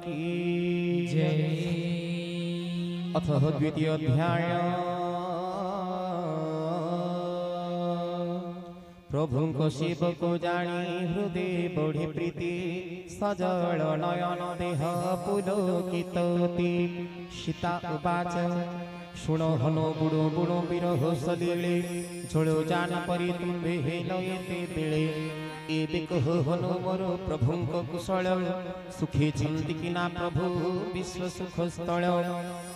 की जय। अथ द्वितीय अध्याय। प्रभु को शिव को जानी हृदय बढ़ी प्रीति सजल नयन देह पुलकितोति। सीता उवाच शुण हनो बुड़ो बुड़ो विरह सलीले झोड़ो जान परी तुम्भे हेल एते बेले। एबे कह हनो मोर प्रभु को कुशल सुखी छंति किना प्रभु विश्व सुख स्थल।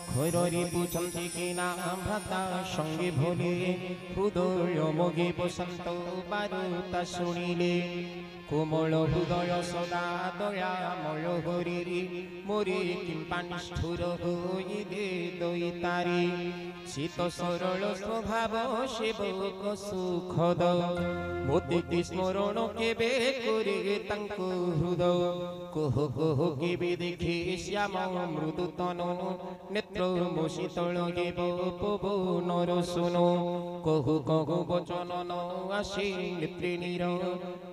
खैरी पूछंति किना भ्राता संगे भोले हृदय मोगे बसंत बारुता शुणिले। कोमल हृदय सदा दयामय हरि मोरे किंपा निष्ठुर होई दे दयितारी। शीत सरल स्वभाव सेवक सुखद मोते स्मरण केबे करे तांको हृदय। कह कह केबे देखे श्याम मृदु तनु नेत्र मो शीतल गेब पवनर सुनो। कहु कहु वचन न आसे नेत्रिणीर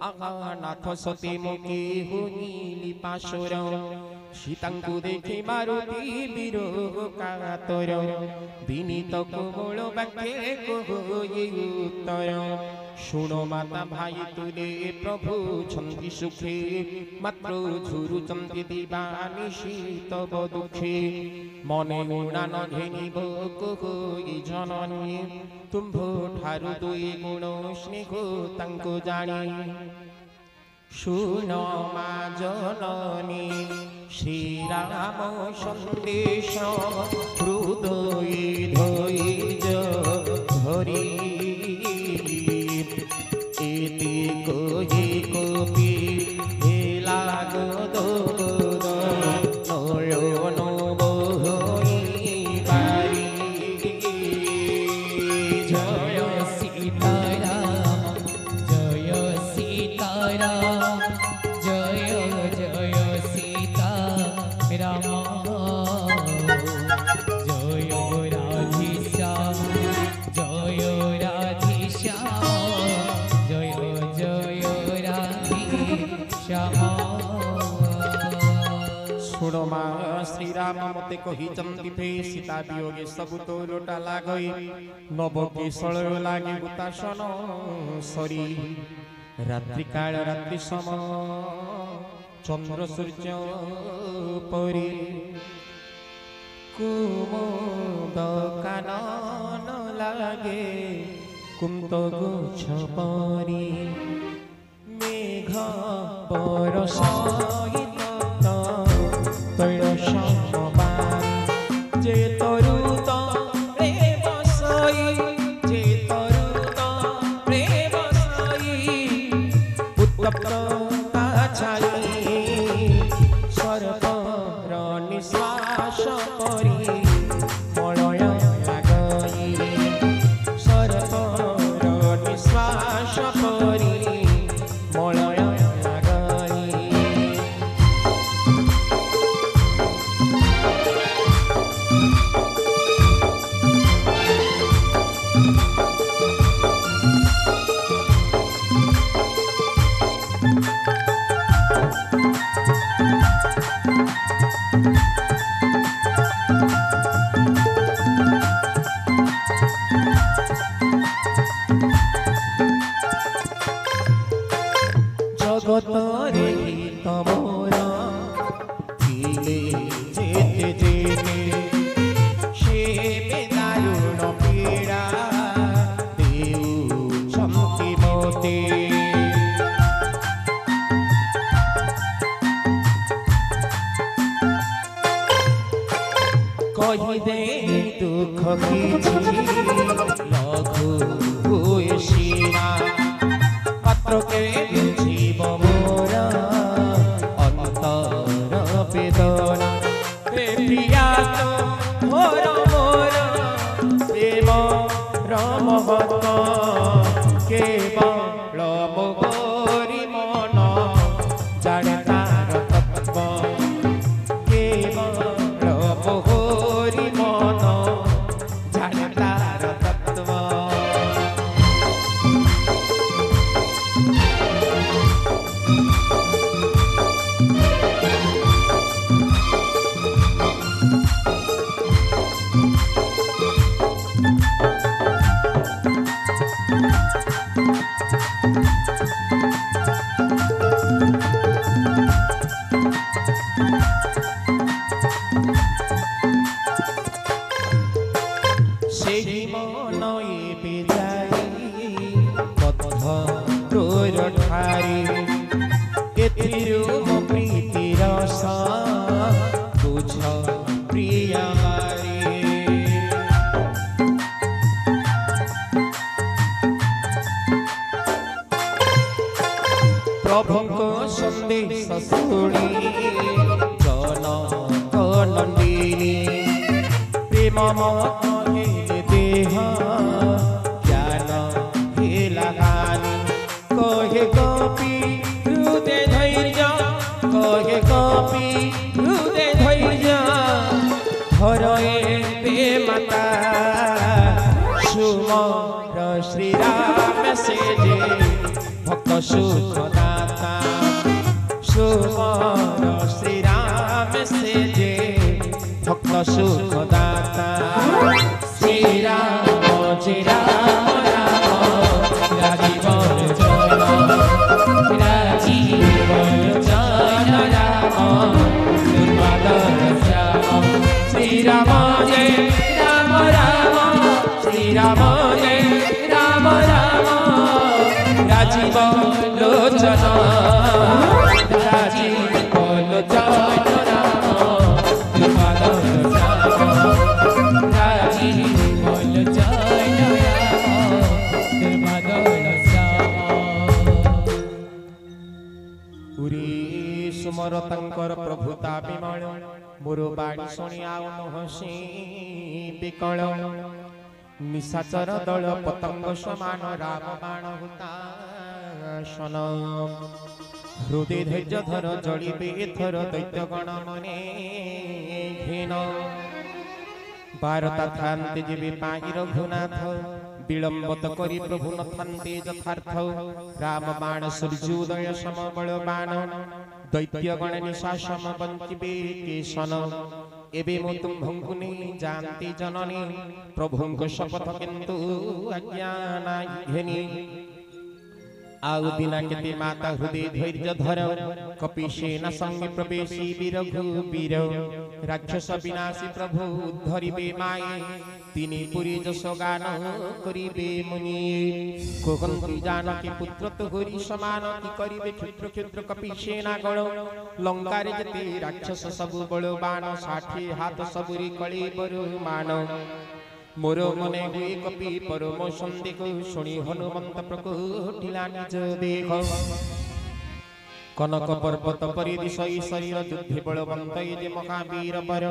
आहा नाथ सती मुखी हुनीली पाशुर। सीतांकु देखि मारुति विरोह कातर विनीत कोमल वाक्ये कहे उत्तर। शुणो माता भाई तुले प्रभु छंति सुखे मात्र झुरुचंति दिवानिशी तव दुखे। मने गुणा न घेनिब कहि जननी तुम्भ ठारु दुई गुण स्नेह तांको जानी। शुनो मा जननी श्री राम संदेश हृदय धैर्य धरी। एति कहि कपि हेला गद नयन बहई बारी। जय सीताराम जय सीताराम जय जय सीता राम। जय राधेश्याम जय राधेश्याम जय जय राधेश्याम। शुणो मा श्रीराम मते कही चंती सीता वियोगे सबु तो लोटा लागई। नव केशल लागे हुतासन सरी। रात्रि काल रात्रि सम चंद्र सूर्य परी। कुमुद कानन लागे कुंत गुच्छ परी। मेघ बरसाई तैल समबारी। जे तरुत प्रेम सई जे तरुत प्रेम सई। उत्तप्त छाई सर्पर निश्वास परी मलय लागई। सर्पर निश्वास परी मलय लागई। जगतरे तमोर थिले जेते जेते से दारुण पीड़ा देउछन्ति मोते। कहि दे दुख किछि लघु हुए सीना। पात्र के जीव मोर अंतर वेदना। प्रिया तो मोर मोर प्रेम रमहत केवल मोरी मन जाने तार तत्व। केवल मोरी मन जाने तार तत्व। ସେହି ମନ ଏବେ ଯାଇ ବଦ୍ଧ ତୋର ଠାରି ଏଥିରୁ ମୋ ପ୍ରୀତି ରସ ବୁଝ ପ୍ରିୟ ମାରି ପ୍ରଭୁଙ୍କ ସନ୍ଦେଶ ଶୁଣି ଜନକ ନନ୍ଦିନୀ ପ୍ରେମ देह ज्ञान हेला हानि कहे कपि हृदय धैर्य कहे कपि हृदय धैर्य धर ए माता सुमर श्री राम से जे भक्त सुख दाता सुमर श्री राम से जे भक्त सुख दाता श्री राम राम राजीवन जय राजीवन जय राम दुर्वादन श्याम श्री राम जय राम राम श्री राम जय राम राम राजीवन लोचन राजीवन लोचन राम दुर्वादन सुमर तंकर प्रभुता विमल मोर बाणी शुणी आउ हसी विकल निशाचर दल पतंग समान राम बाण हुताशन हृदय धैर्य धर जड़िबे एथर दैत्य गण मने घीन बारता थान्ते जीवे पाई रघुनाथ विलंबत करी प्रभु न थान्ते यथार्थ राम बाण सूर्योदय सम बल बाण दैत्य गण निशा सम बंचिबे केशन एबे मो तुम्भंकु नहीं जानती जननी प्रभुंक शपथ किंतु अज्ञान घेनी आउ दिना केते माता हृदय धैर्य धर कपि सेना संगे प्रवेशी वीरघु वीर राक्षस विनाशी प्रभु उद्धरिबे माये तिनी पुरी जस गान करिबे मुनि कोकंती जानकी पुत्र तो हरि समान की करिबे क्षुद्र क्षुद्र कपि सेना गण लंका रे जते राक्षस सबु बलवान 60 हाथ सबुरी कଳି मान मोर मने हुए कपि परम सन्देह शुणी हनुमंत प्रकोटिला निज देख कनक पर्वत परिदिशई शरीर युद्धि बलवंत ये महावीर बर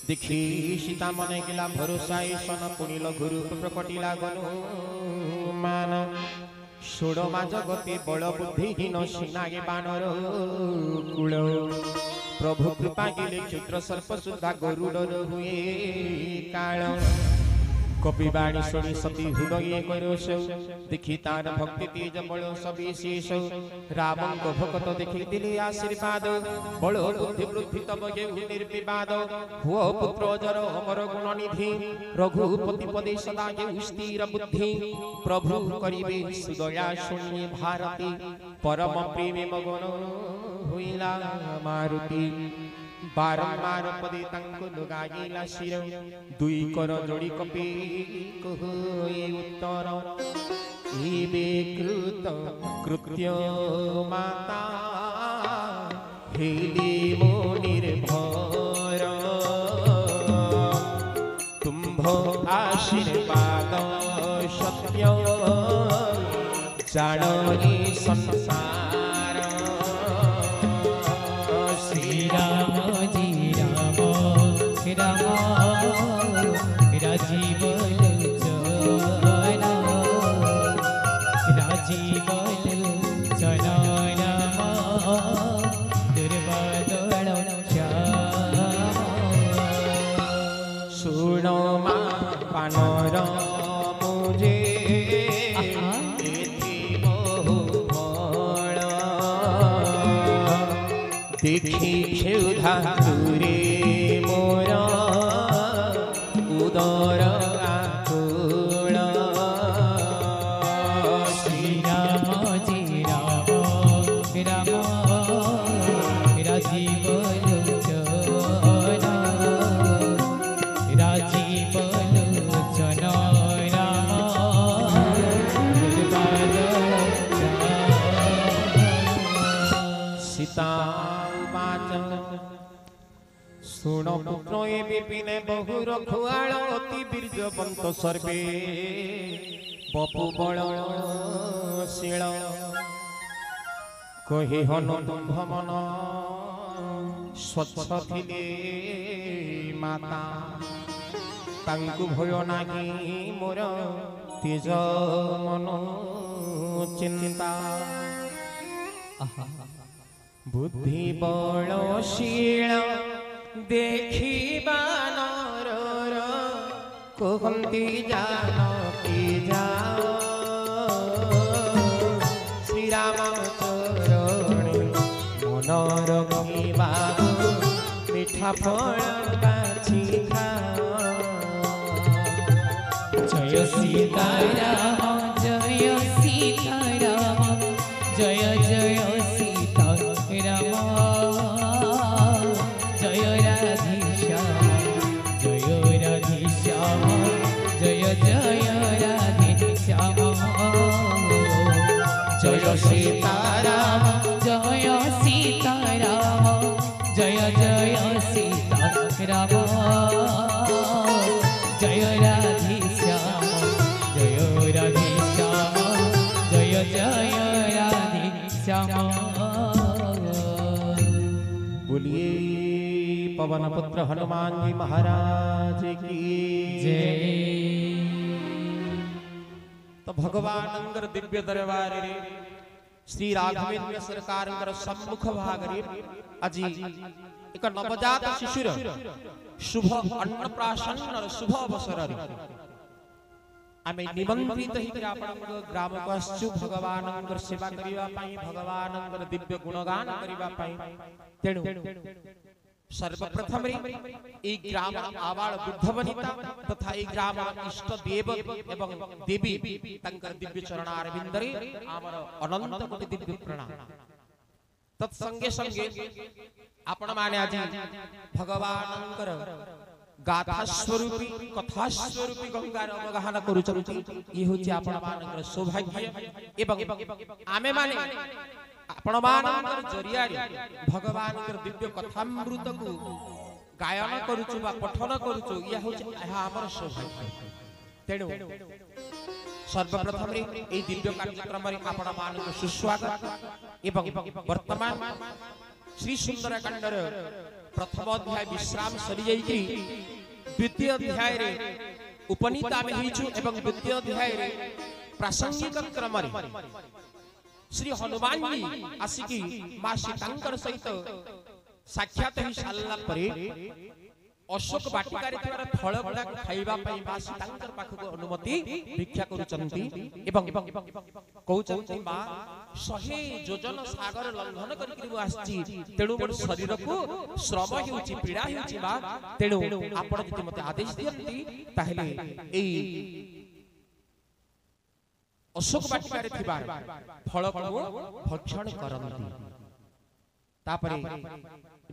देखी सीता मने गिला भरोसा सन पुनिल गुरु प्रकटिला गनु मान षोड़मा जगते बल बुद्धिहीन सीनागे बानर कूल प्रभु कृपा गिले क्षुद्र सर्प सुधा गरुड़ हुए काल कपिवाणी शुणी सती हृदय करोष देखी तार भक्ति तेज बल सविशेष रावण को भक्त देखी दिले आशीर्वाद बल बुद्धि वृद्धि तब ये निर्विवाद हुओ पुत्र जर अमर गुण निधि रघुपति पदे सदा ये स्थिर बुद्धि प्रभु करिबे सुदया शुणी भारती परम प्रेम मगन हुइला मारुति बारंबार पदे तंकु लुगाइला शिर दुई कर जोड़ी कपि कहोई उत्तर एबे कृत कृत्य माता हेली मो निर्भर तुम्भ आशीर्वाद सत्य जाननी संसार राजीव राजीव सुनो मा पानर मुझे देखी क्षुधा दूरे मोर उदर आकुल श्री राम जी राम राम राजीव राजीव लोचन राजीव लोचन राम सीता सुण पुत्र ए विपिने बहु रखुआल अति बीर्यवंत सर्वे बपु बलशील कहि हनुतुंभ मन स्वच्छ थिले माता तांकु भय नागी मोर तेज मन चिंता बुद्धि बलशील देखिबा नरर कहन्ति जानकी जाओ श्री राम चरणे मन रखिबा मिठा फल बाछि खाओ जय सीताराम जय सीताराम जय जय सीताराम जय राधेश्याम जय राधेश्याम जय जय राधेश्याम जय सीताराम जय सीताराम जय जय सीताराम जय राधेश्याम जय राधेश्याम जय जय राधेश्याम। बोलिए पवन पुत्र हनुमान जी महाराज की जय। तो भगवान दिव्य दरबार रे श्री राघवेंद्र सरकार सम्मुख भाग रे आज एक नवजात शिशुर शुभ अन्नप्राशन शुभ अवसर रे आमे निमंत्रित होकर आपन ग्राम को आसछु भगवान सेवा करिवा पाई भगवान दिव्य गुणगान करिवा पाई तेणु सर्वप्रथम रे ग्राम आबाल वृद्ध वनिता तथा ग्राम इष्ट देव एवं देवी तंकर दिव्य चरणारविंद रे आमर अनंत कोटि दिव्य प्रणाम। तत्संगे संगे आपण माने आज भगवानंकर गाथा स्वरूपी कथा स्वरूपी गंगार अवगाहन करूचंती ये होची आपण मानकर सौभाग्य एवं आमे माने आपण मानकर जरिया भगवान दिव्य कथामृत को गायन करूछु बा पठन करूछु या होची हमर सौभाग्य। तेणु सर्वप्रथम रे ए दिव्य कार्यक्रम रे आपण मानकर सुस्वागत एवं वर्तमान श्री सुंदरकांडर प्रथम अध्याय विश्राम सरी जाई द्वितीय अध्याय रे उपनीता में हिचु एवं द्वितीय अध्याय रे प्रासंगिक क्रम रे श्री हनुमान जी आसिकी मां सीतांकर सहित साक्षात ही सालला परे अशोक वाटिका रे थिबार फळ गुडा खाइबा पई मां सीतांकर पाखक अनुमति भिक्षा करूचंती एवं कहउचंती मां 100 योजन सागर लंघन करिकि मु आछि तेणु मोर शरीर को श्रम हेउची पीड़ा हेउची मां तेणु आपण जति मते आदेश दियंती ताहेले एई अशोक वाटिका रे थिबार फळ को भक्षण करंती। तापरे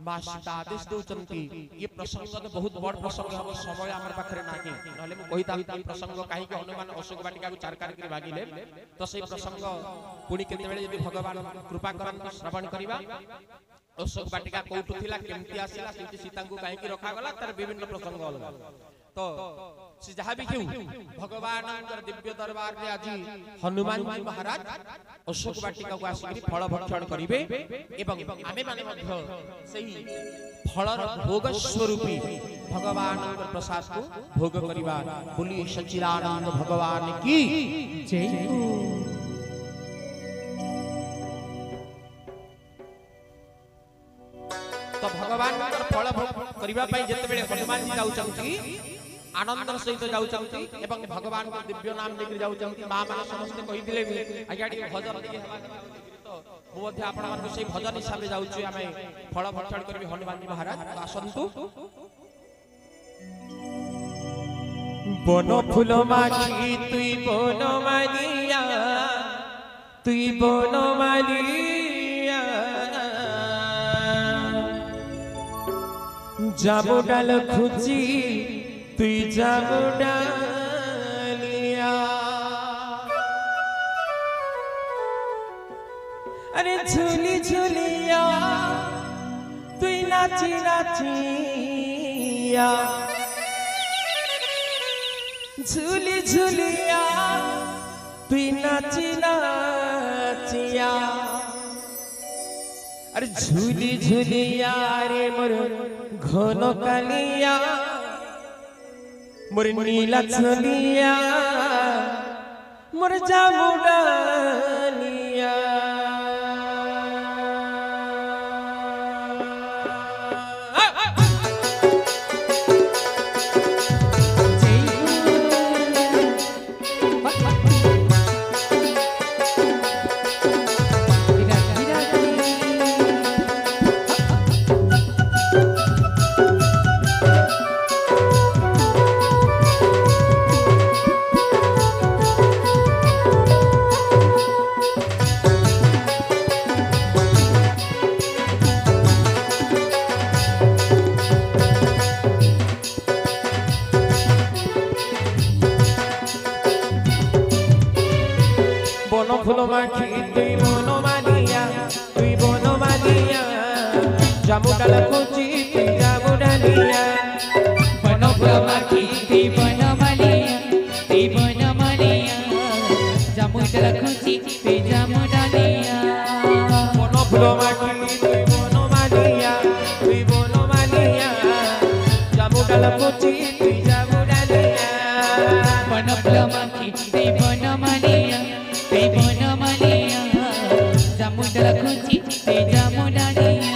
मां सीता आदेश देउचंती ये प्रसंग तो बहुत बड़ प्रसंग हम समय हमर पाखरे नाकी नले मु कहिता प्रसंग काहे कि हनुमान अशोक वाटिका को चार कारी भागिले तो से प्रसंग पुणी केते बेले यदि भगवान कृपा करन श्रवण करिबा अशोक वाटिका कोठु थिला केमति आसिला केमति सीता को काहे कि रखा गला तार विभिन्न प्रसंग अलग तो से जहा भी क्यों भगवान दिव्य दरबार रे आज हनुमान जी महाराज अशोक वाटिका को आसी फल भक्षण करिवे एवं आमे माने मध्य सही फलर भोग स्वरूपी भगवान प्रसाद को भोग करिवा बोली सच्चिदानंद भगवान की जय। तो भगवान फल करिवा पई जते बेले हनुमान जी जाउचंती आनंदर सहित जाउचंती एवं भगवान को दिव्य नाम लेकर जाउचंती मां माने समस्त कहि दिले आज्ञा टी भजन दिए हेबा तो मु मध्ये आपण मन से भजन हिसाब रे जाउछु आमे फल भक्षण करबी हनुमान जी महाराज आसंतु। बन फूल माखी तुई बन मालिया तुई बन मालिया जाबो डाल खुची तुई जाबो डालिया अरे झूली झूलिया तुई नाची नाचिया झूली झूलिया तुई नाची नाचिया अरे झूली झूलिया रे मोर घन कालिया मोर नीला चलिया मोर जामुडालिया फूल माखी तुई बनो मालिया तुई बनो मालिया जामुडाल खुची तुई जामुडालिया बनो फूल माखी तुई बनो मालिया तुई बनो मालिया जामुडाल खुची तुई जामुडालिया बनो फूल माखी तुई बनो मालिया तुई बनो मालिया जामुडाल खुची तुई जामुडालिया बनो फूल माखी तुई बनो मालिया तुई बनो मालिया जामुडाल खुची तुई जामुडालिया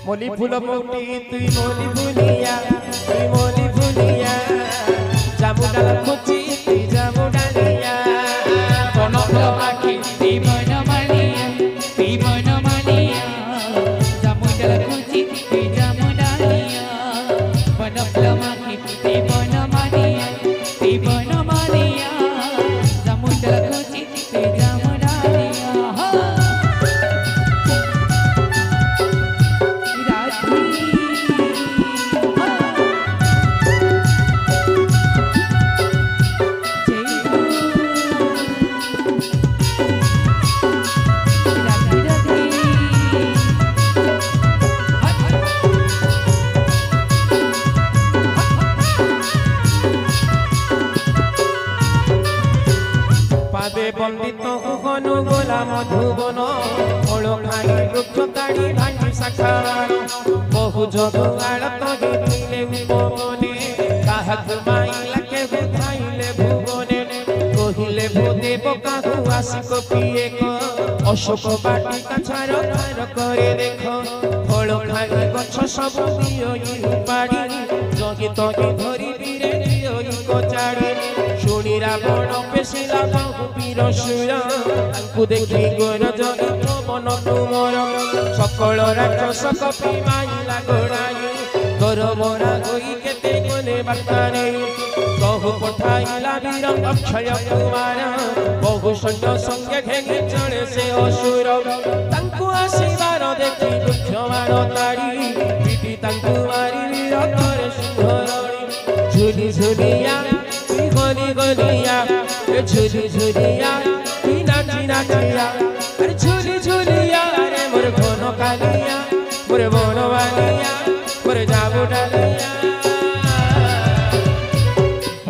मोली फूल मोटी तुई मोली भूलिया तुई मोली भूलिया जामुडाल खुची तुई जामुडालिया बनो फूल माखी तुई बनो मालिया तुई बनो मालिया जामुडाल खुची तुई जामुडालिया बनो फूल माखी तुई बनो मालिया तुई बनो मालिया जामुडाल खुची तुई जामुडालिया पादे बंदित हनु गोला मधुबन फल खाई वृक्ष ताड़ी भांगी शाखा बहु जग आड़त गीतिले उपमने काहक माइला के बुधाइले भुवने कहिले भूदेव काहु आशिक पिए क अशोक बाटिका छार छार करे देख फल खाई गछ सब दियो पाड़ी जगी तगी धरी धीरे दियो कचाड़ी शुणी रावण पेशिला बहु वीर शूर तांकु देखि गरज मन तुमर सकल राक्षस कपि माइला गोड़ाई कर मोरा होई केते कोने बार्ता नहीं कहु पठाइला वीर अक्षय कुमार बहु सैन्य संगे घेंगे चले से असुर तांकु आसीबार देखि वृक्ष मार ताड़ी पिटी तांकु मारी वीर करे सिंहरणी झुली झुलिया गोली गोलिया झुली झुलिया नाची नाचिया अरे झुली झुलिया अरे मोर घन कालिया मोर बन वालिया मोर जामुडालिया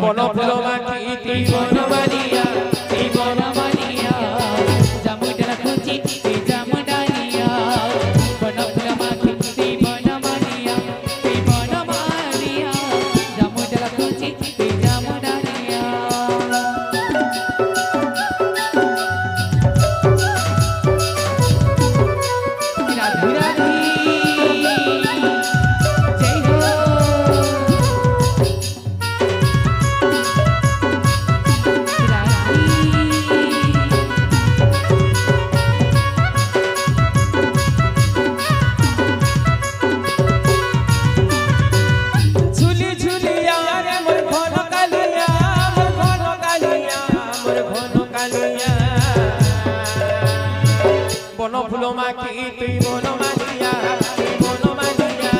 मन फूल माखी तुई बन वालिया तुई बनो मालिया जामुडाल खुची तुई जामुडालिया बनो फूल माखी तुई बनो मालिया तुई बनो मालिया जामुडाल खुची तुई जामुडालिया राधे राधे जय हो ফুলো মাখি তুই বনমালিয়া তুই বনমালিয়া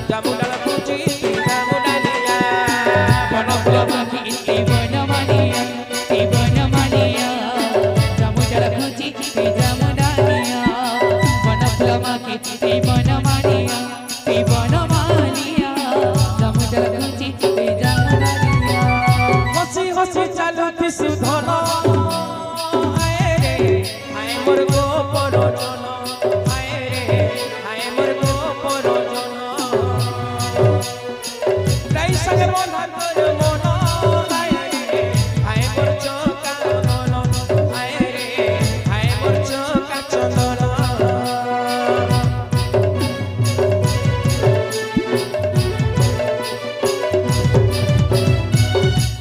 জামুডাল কুচি তুই জামুডালিয়া বন ফুলো মাখি তুই বনমালিয়া তুই বনমালিয়া জামুডাল কুচি তুই জামুডালিয়া বন ফুলো মাখি তুই বনমালিয়া তুই বনমালিয়া জামুডাল কুচি তুই জামুডালিয়া হসি হসি চালুতি সুধন হায় রে হায় মোর গোপর জন হায় রে হায় মোর গোপর জন গাই সঙ্গে মন তোর মন হায় রে হায় মোর চোকা চন্দন হায় রে হায় মোর চোকা চন্দন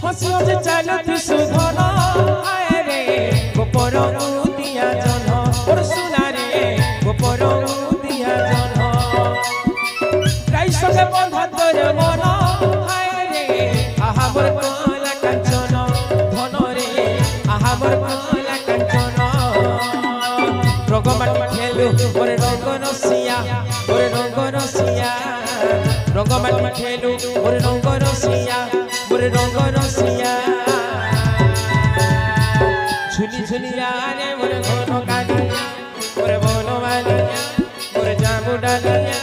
হসি হসি চালুতি সুধন হায় রে গোপর উদিয়া জন ওর সোনা রে গোপর উদিয়া জন গাই সঙ্গে বন্ধা তোর মন হায় রে আহা মোর কলা কাঞ্চন ধন রে আহা মোর কলা কাঞ্চন রঙ্গমাটি খেলু ওরে রঙ্গ রসিয়া ওরে রঙ্গ রসিয়া রঙ্গমাটি খেলু ওরে রঙ্গ রসিয়া ওরে রঙ্গ রসিয়া ঝুলি ঝুলিয়া রে ওরে ঘন কালিয়া ওরে বনমালিয়া ওরে জামুডালিয়া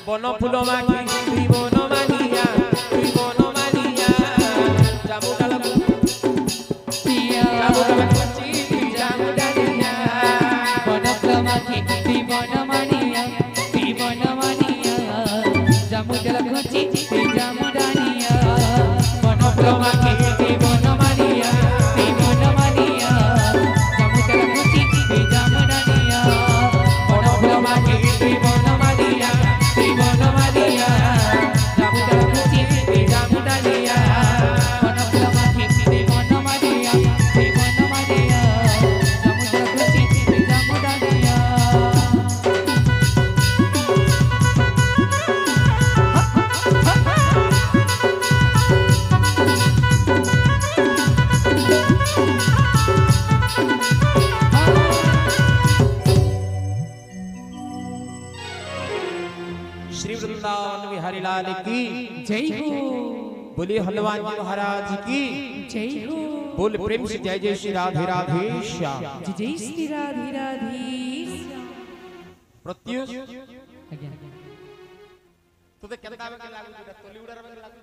বন ফুল মাখি তুই বনমালিয়া তুই বনমালিয়া জামুডাল জামুডাল কুচি তুই জামুডালিয়া বন ফুলো মাখি তুই বনমালিয়া তুই বনমালিয়া জামুডাল কুচি তুই জামুডালিয়া বন ফুলো মাখি তুই বনমালিয়া তুই বনমালিয়া জামুডাল কুচি তুই জামুডালিয়া বন ফুলো মাখি তুই বনমালিয়া তুই বনমালিয়া জামুডাল কুচি তুই জামুডালিয়া বন ফুলো মাখি তুই বনমালিয়া তুই বনমালিয়া জামুডাল কুচি তুই জামুডালিয়া श्री वृंदावन बिहारी लाल की जय हो बोले हनुमान जी महाराज की जय हो बोल प्रेम से जय जय श्री राधे राधे श्याम जय जय श्री राधे राधे प्रत्युष आज्ञा तुते केनता बे लागु तोली उडर बे लागु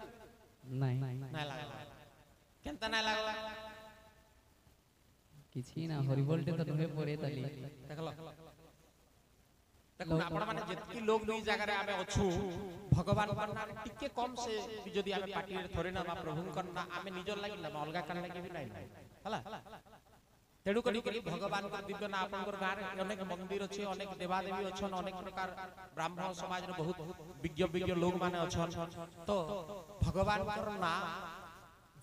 नहीं ना लागला केनता ना लागला किछि ना हरि बोलते तो नुहे पड़े तली देखलो देखो आपण माने जेतकी लोग नी जगह रे आमे अछु भगवान पर नाम टिके कम से जदी आमे पार्टी रे थोरे ना प्रभु करना आमे निजर लागि ना अलगा कर लागि भी नाही हला तेडु करी भगवान को दिव्य ना आपन कर गार अनेक मंदिर अछि अनेक देवा देवी अछन अनेक प्रकार ब्राह्मण समाज रे बहुत विज्ञ लोग माने अछन तो भगवान कर ना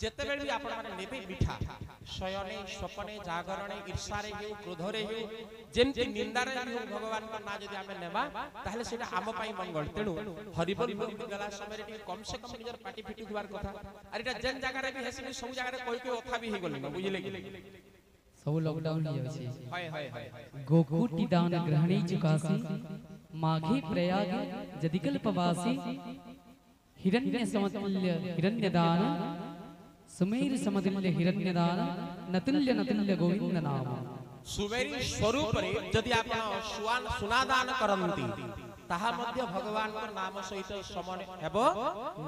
जेते बेल भी आपण माने नेबे मिठा शयने स्वपने जागरणे ईर्षारे हे क्रोधरे हे जेमति निंदारे हे भगवान को ना जदी आमे नेबा ताहले सेटा आम पई मंगल तेनु हरिबोल गला समय रे कम से कम निजर पाटी फिटु दिवार कथा अरे एटा जेन जगह रे भी हेसी सब जगह रे कोई ओथा भी हे गली न बुझिले कि सब लॉकडाउन ही अछि हाय हाय हाय गोकुटी दान ग्रहणी चुकासी माघी प्रयाग जदिकल पवासी हिरण्य समतुल्य हिरण्य दान सुमेर समतुल्य हिरण्य दान नतुल्य नतुल्य गोविंद नाम सुमेरी स्वरूप रे जदि आपण सुनादान करंती ताहा मध्य भगवान को नाम सहित समान हेबो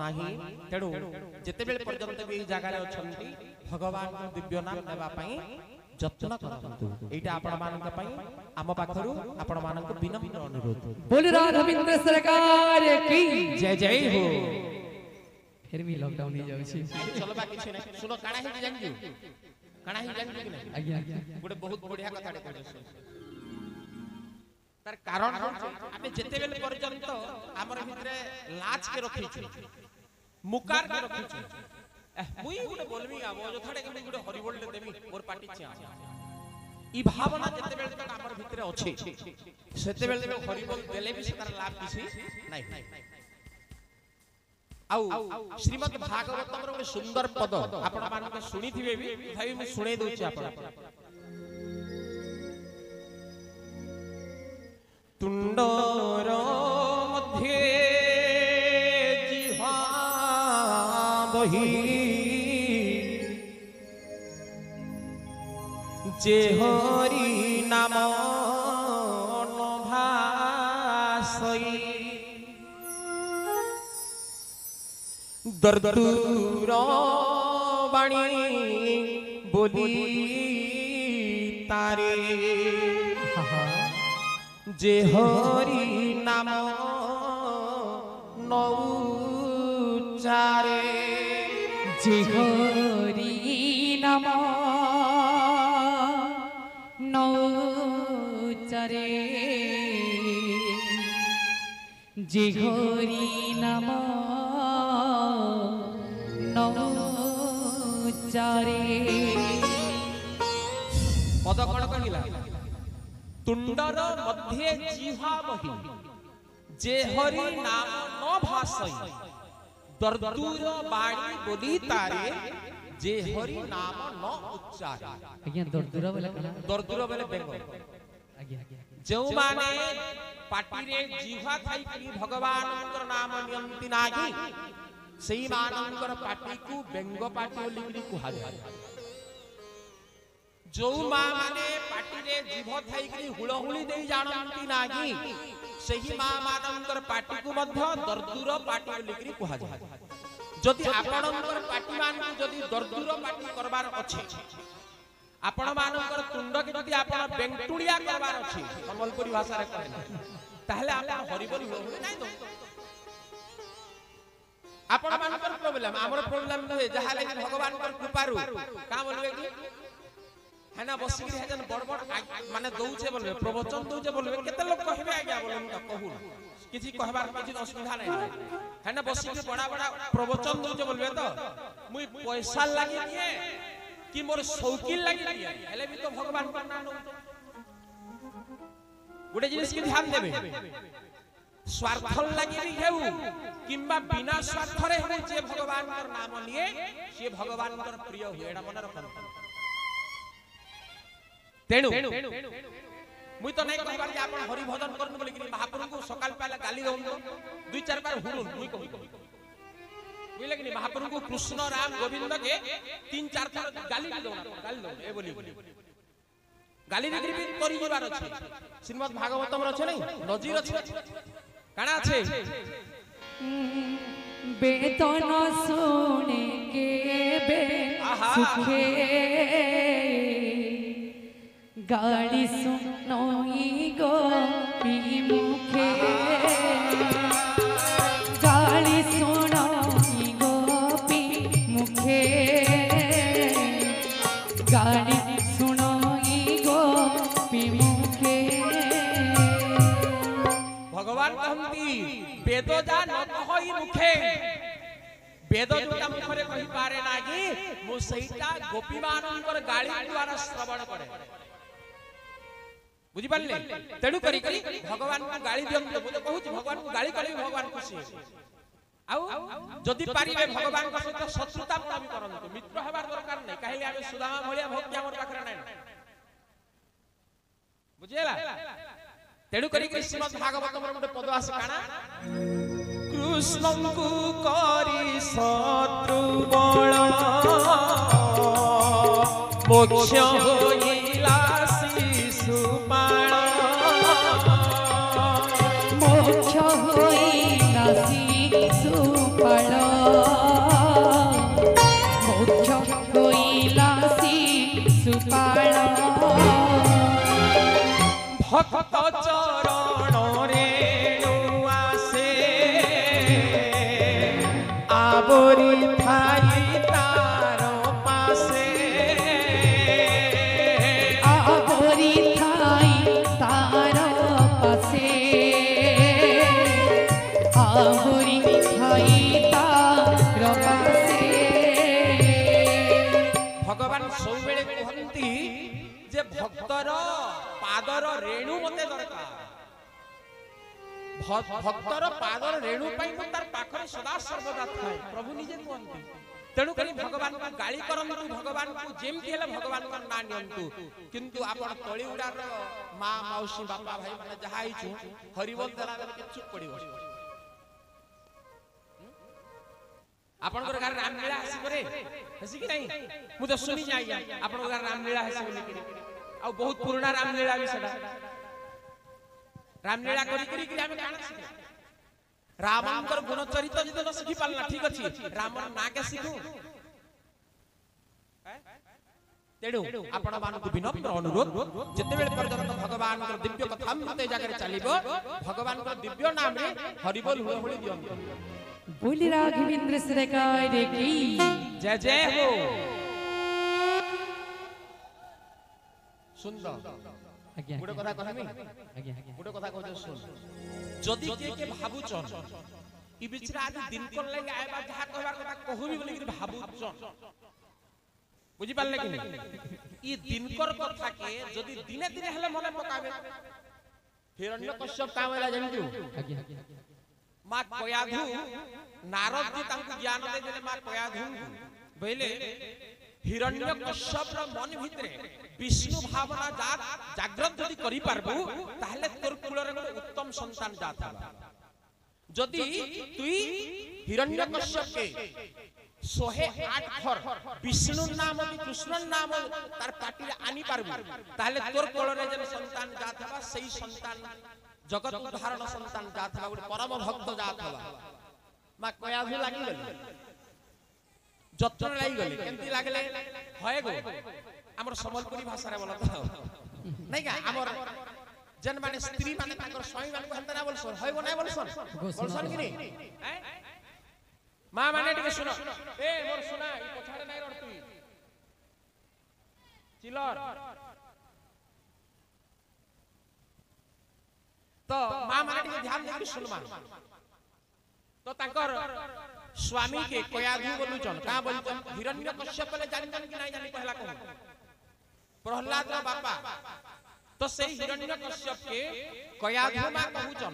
नाही तेडु जेते बेल पर्यंत भी जगह रे अछंती भगवान को दिव्य नाम नेबा पई जतन करंतु एटा आपण मानक पई आम पाखरु आपण मानक विनम्र अनुरोध बोल राघवेंद्र सरकार की जय जय हो फिर भी लॉकडाउन ही जाउ छी चलबा किछ नै सुनो काना ही जानजु काना ही जानजु कि नै आज्ञा गोटे बहुत बढ़िया कथाटे कहजो तार कारण आमे जेते बेले पर्यंत हमर भितरे लाज के रखिछु मुकार के रखिछु मुई गोटे बोलबी आ वो जोथाडे के गोटे हरि बोल देबी मोर पाटी छिया ई भावना जेते बेले तक हमर भितरे अछि सेते बेले हरि बोल देले भी से तार लाभ किछि नै आउ श्रीमद् भागवतम रो सुंदर पद आपण मान के सुनी थिबे भी भाई मैं सुने दउछि आपण तुंडर मध्ये जिह्वा बही जे हरि नाम नभासई दर्दूर बाणी बोली तारे जे हरि नाम नौचारे जे हरि नाम नौचारे जे हरि नाम नौचारे पद कण कहिला तुंडर मध्ये जिह्वा बही जे हरि नाम न भासई दर्दूर बाणी बोली तारे जे हरि नाम न उच्चारे आज्ञा दर्दूर बोले कला दर्दूर बोले बेंग आज्ञा जो माने पाटी रे जिह्वा थाई कि भगवान नाम नियंती नाही सेही मानकर पाटी को बेंग पाटी बोली कुहा जाय जो मां माने पाटी रे जीभ थाई कि हुलहुली देई जानंती नाही सेही मां मानकर पाटी को मध्य दर्दूर पाटी बोली कुहा जाय जदि आपणकर पाटी मान जदि दर्दूर पाटी करबार अछि आपण मानकर तुंड के जदि आपण बेंटुलिया करबार अछि संबलपुरी भाषा रे कहले ताहले आपण हरिबोल हुलहुली नै दो आपण मानकर प्रॉब्लम हमर प्रॉब्लम नै जहा लागि भगवान कर कृपारु का बोलबे कि है ना बसिगिरी है जन बड़ बड़ माने दउचे बोलबे प्रवचन दउचे बोलबे केते लोग कहबे आज्ञा बोलम त कहू किछि कहबार किछि असुविधा नै है ना बसिगिरी बड़ा बड़ा प्रवचन दउचे बोलबे त मुई पैसा लागि दिए कि मोर शौकीन लागि दिए हेले भी तो भगवान का नाम गुडे जिनिस के ध्यान देबे स्वार्थ लागि भी हेउ किंबा बिना स्वार्थ रे हे जे भगवान का नाम लिए से भगवान का प्रिय हुए एडा मन रखन तेणु मुई तो नहीं कहबार जे आपण हरि भजन करन बोली कि महाप्रभु को सकाल पहले गाली दउन दुई चार बार हुरुन मुई कहू बुझले कि महाप्रभु को कृष्ण राम गोविंद के तीन चार थर गाली दउन ए बोली गाली रे भी करि जबार अछि श्रीमद् भागवतम रे अछि नै नजीर अछि काना अछि बेतन सुने के बे सुखे गाली सुनोई गोपी मुखे गाली सुनोई गोपी मुखे गाली सुनोई गोपी मुखे भगवान कहंती वेद जा न कहई मुखे वेद जोटा मुखरे कहि पारे नागी मु सहीटा गोपी मानकर गाली द्वारा श्रवण करे बुझी पाले तेडु करी करी भगवान को गाली दियंते बोले कहूची भगवान को गाली कले भगवान खुशी आउ जदि पारिबे भगवान को सहित शत्रुता पूरा भी करंतु मित्र हेबार दरकार नै काहेले आमे सुदामा भलिया भक्ति हमर पाखरे नै बुझेला तेडु करी करी श्रीमद् भागवतम रे मोटे पद आसे काना कृष्ण को करी शत्रु बळ मोक्ष होइला शिशुपाल मोक्ष होइला शिशुपाल मोक्ष होइला शिशुपाल भक्त चरण रेणु आसे आवरी थाई तार पासे आवरी थाई तार पासे आवरी थाई तार पासे भगवान सबेले कहंती जे भक्तर पादर रेणु मते दरकार भक्तर पादर रेणु पाई तार पाखरे सदा सर्वदा थाए प्रभु निजे कहंती तेणु करी भगवान को गाली करंतु भगवान को जेमती हेले भगवान को ना नियंतु किंतु आपण तळीउडार मां मौसी बापा भाई माने जहा आइछु हरिबोल देला के चुप पड़िबो आपण घर रामलीला हसी करे हसी कि नहीं मु तो सुनी जाई आपण घर रामलीला हसी बोली कि आ बहुत पुराना रामलीला भी सेडा रामलीला करी हम काना सिखा रामंकर गुण चरित्र जदि न सिखि पालना ठीक अछि रामन ना के सिखु तेडु आपण मानकु विनम्र अनुरोध जते बेले पर्यंत भगवान के दिव्य कथा मते जाकर चलिबो भगवान के दिव्य नाम रे हरिबोल हुळहुळी दियंतु बोली राघवेंद्र सरकार की जय जय हो सुंदर आज्ञा गुडे कथा कहमी आज्ञा गुडे कथा कहजे सुन जदि के भाबुचन ई बिचरा आज दिन कोन लागि आबा जहा कहबार कथा कहबी बोली कि भाबुचन बुझी पाले कि ई दिनकर कथा के जदि दिने दिने हले मने पकाबे हिरण्यकश्यप का वेला जानजु आज्ञा मां कयाधु नारद जी तांको ज्ञान दे देले मां कयाधु बहिले हिरण्यकश्यप र मन भितरे विष्णु भावना जागृत जदि करि पारबु ताहले तोर कुलरे उत्तम संतान जात हबा जदि तुई हिरण्यकश्यप के 108 थर विष्णु नाम कि कृष्ण नाम तार पाटिले आनी पारबु ताहले तोर कुलरे जे संतान जात हबा सेही संतान जगत उदाहरण संतान जात हबा गुड परम भक्त जात हबा मा कयाधु लागि गेल जत्न लागि गेल केंती लागले होय गो हमर समलपुरी भाषा रे बोलत नै का हमर जन माने स्त्री माने ताकर स्वामी माने हंता ना बोलसन होय गो नै बोलसन बोलसन कि नै मां माने टिके सुनो ए मोर सुना ई पछाडे नै रडतुई चिलर तो मां माने टिके ध्यान दे सुनमा तो ताकर स्वामी के कयाधु बोलुचन का बोलचन हिरण्यकश्यप ले जानन कि नै जानि कहला कहू प्रहलाद रा बापा तो से हिरण्यकश्यप के कयाधु मा कहूचन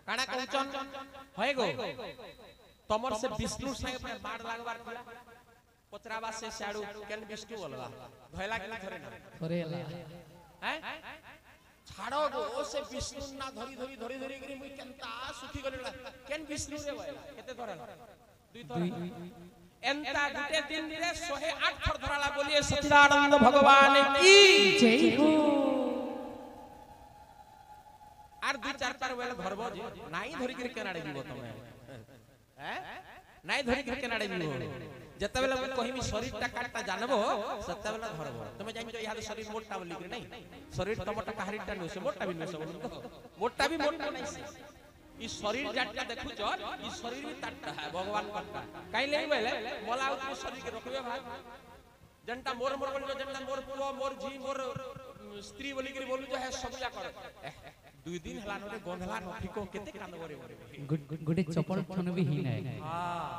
काना कहूचन होय गो तमर से विष्णु संगे पे बाड़ लागबार थिला पचराबा से साडू केन विष्णु बोलवा धयला कि धरे ना धरेला हैं छाड़ो गो ओ से विष्णु ना धरी करी मुई केनता सुखी गलेला केन विष्णु रे होयला केते धरला दुई थर एंता गुटे दिन रे 108 थर धराला बोलिए सच्चिदानंद भगवान की जय हो आर दुई चार चार वेला धरबो जे नाई धरि के केनाडे जीवो तमे हैं नाई धरि के केनाडे जीवो जते बेला कहिमी शरीर ता काटता जानबो सते बेला धरबो तमे जानि जो यार शरीर मोटा बोली के नहीं शरीर तमटा काहरीटा नु से मोटा भी नु से मोटा भी मोटा नहीं से ई शरीर जाटका देखु छ ई शरीर भी ताटता है भगवान करता काई ले बेले मोला उ शरीर के रखबे भाई जनता मोर मोर बोल जनता मोर पुओ मोर झी मोर स्त्री बोली के बोलु जो है सब जा कर दुई दिन हला नरे गंधला नठिको केते कांद करे गुडे चपल ठन भी ही नै हां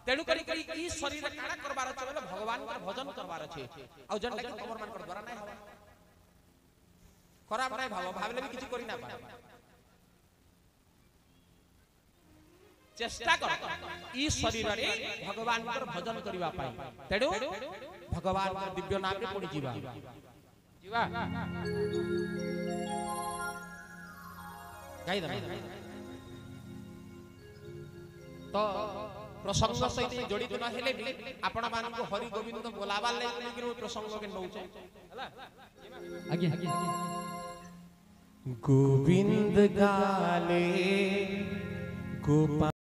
तेणु करी ई शरीर काड़ा करबार छ बोले भगवान का भजन करबार छ आ जनता के खबर मान कर द्वारा नै हवा खराब नै भावले भी किछि करि ना पा चेष्टा कर ई शरीर रे भगवान कर भजन करिवा पाई तेडु भगवान का दिव्य नाम रे पड़ी जीवा गाई दे तो प्रसंग सहित जड़ित न हेले भी आपण मान को हरि गोविंद बोलावा ले कि प्रसंग के नउचे हला आज्ञा गोविंद गाले गोपाल